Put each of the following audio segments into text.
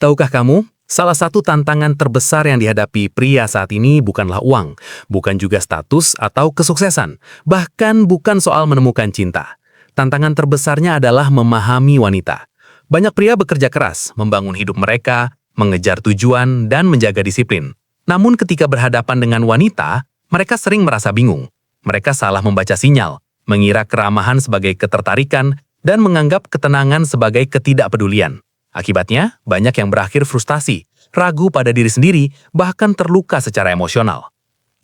Tahukah kamu, salah satu tantangan terbesar yang dihadapi pria saat ini bukanlah uang, bukan juga status atau kesuksesan, bahkan bukan soal menemukan cinta. Tantangan terbesarnya adalah memahami wanita. Banyak pria bekerja keras, membangun hidup mereka, mengejar tujuan, dan menjaga disiplin. Namun ketika berhadapan dengan wanita, mereka sering merasa bingung. Mereka salah membaca sinyal, mengira keramahan sebagai ketertarikan, dan menganggap ketenangan sebagai ketidakpedulian. Akibatnya, banyak yang berakhir frustasi, ragu pada diri sendiri, bahkan terluka secara emosional.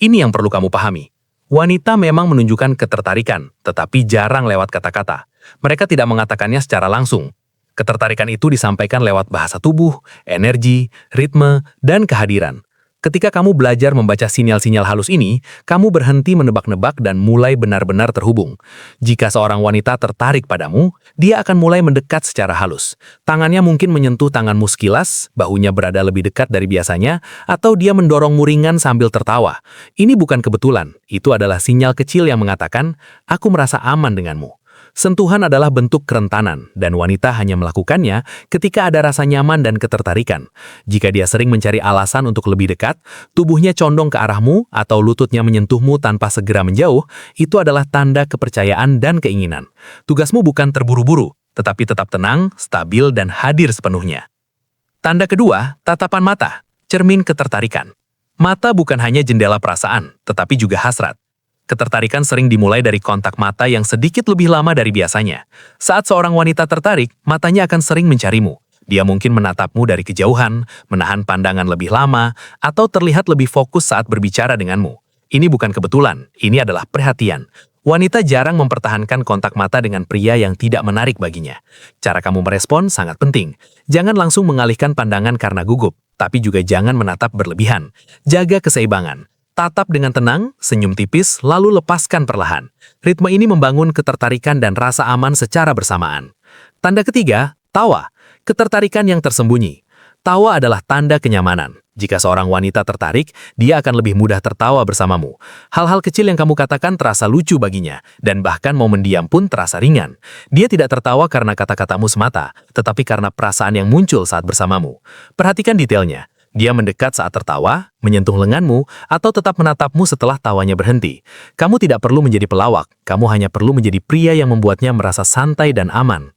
Ini yang perlu kamu pahami. Wanita memang menunjukkan ketertarikan, tetapi jarang lewat kata-kata. Mereka tidak mengatakannya secara langsung. Ketertarikan itu disampaikan lewat bahasa tubuh, energi, ritme, dan kehadiran. Ketika kamu belajar membaca sinyal-sinyal halus ini, kamu berhenti menebak-nebak dan mulai benar-benar terhubung. Jika seorang wanita tertarik padamu, dia akan mulai mendekat secara halus. Tangannya mungkin menyentuh tanganmu sekilas, bahunya berada lebih dekat dari biasanya, atau dia mendorongmu ringan sambil tertawa. Ini bukan kebetulan, itu adalah sinyal kecil yang mengatakan, "Aku merasa aman denganmu." Sentuhan adalah bentuk kerentanan, dan wanita hanya melakukannya ketika ada rasa nyaman dan ketertarikan. Jika dia sering mencari alasan untuk lebih dekat, tubuhnya condong ke arahmu, atau lututnya menyentuhmu tanpa segera menjauh, itu adalah tanda kepercayaan dan keinginan. Tugasmu bukan terburu-buru, tetapi tetap tenang, stabil, dan hadir sepenuhnya. Tanda kedua, tatapan mata, cermin ketertarikan. Mata bukan hanya jendela perasaan, tetapi juga hasrat. Ketertarikan sering dimulai dari kontak mata yang sedikit lebih lama dari biasanya. Saat seorang wanita tertarik, matanya akan sering mencarimu. Dia mungkin menatapmu dari kejauhan, menahan pandangan lebih lama, atau terlihat lebih fokus saat berbicara denganmu. Ini bukan kebetulan, ini adalah perhatian. Wanita jarang mempertahankan kontak mata dengan pria yang tidak menarik baginya. Cara kamu merespon sangat penting. Jangan langsung mengalihkan pandangan karena gugup, tapi juga jangan menatap berlebihan. Jaga keseimbangan. Tatap dengan tenang, senyum tipis, lalu lepaskan perlahan. Ritme ini membangun ketertarikan dan rasa aman secara bersamaan. Tanda ketiga, tawa. Ketertarikan yang tersembunyi. Tawa adalah tanda kenyamanan. Jika seorang wanita tertarik, dia akan lebih mudah tertawa bersamamu. Hal-hal kecil yang kamu katakan terasa lucu baginya, dan bahkan momen diam pun terasa ringan. Dia tidak tertawa karena kata-katamu semata, tetapi karena perasaan yang muncul saat bersamamu. Perhatikan detailnya. Dia mendekat saat tertawa, menyentuh lenganmu, atau tetap menatapmu setelah tawanya berhenti. Kamu tidak perlu menjadi pelawak, kamu hanya perlu menjadi pria yang membuatnya merasa santai dan aman.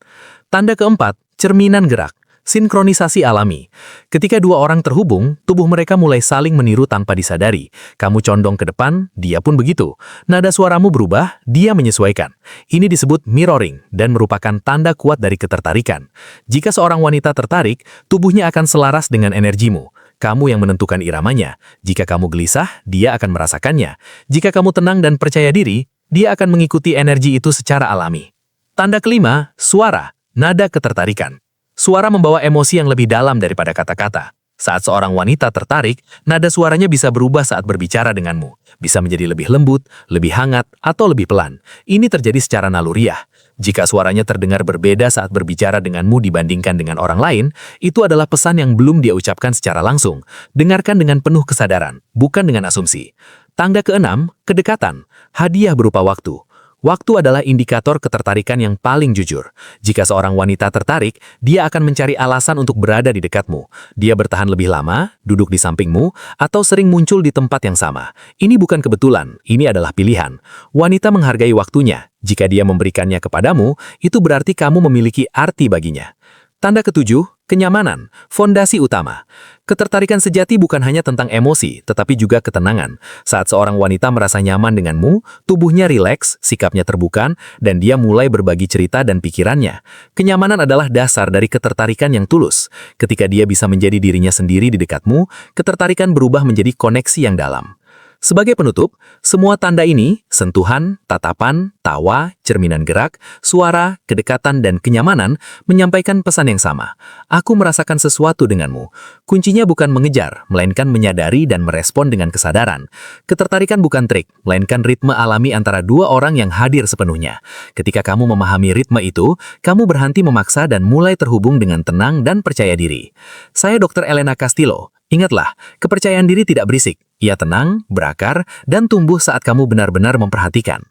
Tanda keempat, cerminan gerak. Sinkronisasi alami. Ketika dua orang terhubung, tubuh mereka mulai saling meniru tanpa disadari. Kamu condong ke depan, dia pun begitu. Nada suaramu berubah, dia menyesuaikan. Ini disebut mirroring dan merupakan tanda kuat dari ketertarikan. Jika seorang wanita tertarik, tubuhnya akan selaras dengan energimu. Kamu yang menentukan iramanya. Jika kamu gelisah, dia akan merasakannya. Jika kamu tenang dan percaya diri, dia akan mengikuti energi itu secara alami. Tanda kelima, suara, nada ketertarikan. Suara membawa emosi yang lebih dalam daripada kata-kata. Saat seorang wanita tertarik, nada suaranya bisa berubah saat berbicara denganmu. Bisa menjadi lebih lembut, lebih hangat, atau lebih pelan. Ini terjadi secara naluriah. Jika suaranya terdengar berbeda saat berbicara denganmu dibandingkan dengan orang lain, itu adalah pesan yang belum dia ucapkan secara langsung. Dengarkan dengan penuh kesadaran, bukan dengan asumsi. Tanda keenam, kedekatan. Hadiah berupa waktu. Waktu adalah indikator ketertarikan yang paling jujur. Jika seorang wanita tertarik, dia akan mencari alasan untuk berada di dekatmu. Dia bertahan lebih lama, duduk di sampingmu, atau sering muncul di tempat yang sama. Ini bukan kebetulan, ini adalah pilihan. Wanita menghargai waktunya. Jika dia memberikannya kepadamu, itu berarti kamu memiliki arti baginya. Tanda ketujuh, kenyamanan, fondasi utama. Ketertarikan sejati bukan hanya tentang emosi, tetapi juga ketenangan. Saat seorang wanita merasa nyaman denganmu, tubuhnya rileks, sikapnya terbuka, dan dia mulai berbagi cerita dan pikirannya. Kenyamanan adalah dasar dari ketertarikan yang tulus. Ketika dia bisa menjadi dirinya sendiri di dekatmu, ketertarikan berubah menjadi koneksi yang dalam. Sebagai penutup, semua tanda ini, sentuhan, tatapan, tawa, cerminan gerak, suara, kedekatan, dan kenyamanan, menyampaikan pesan yang sama. Aku merasakan sesuatu denganmu. Kuncinya bukan mengejar, melainkan menyadari dan merespon dengan kesadaran. Ketertarikan bukan trik, melainkan ritme alami antara dua orang yang hadir sepenuhnya. Ketika kamu memahami ritme itu, kamu berhenti memaksa dan mulai terhubung dengan tenang dan percaya diri. Saya Dr. Elena Castillo. Ingatlah, kepercayaan diri tidak berisik. Ia tenang, berakar, dan tumbuh saat kamu benar-benar memperhatikan.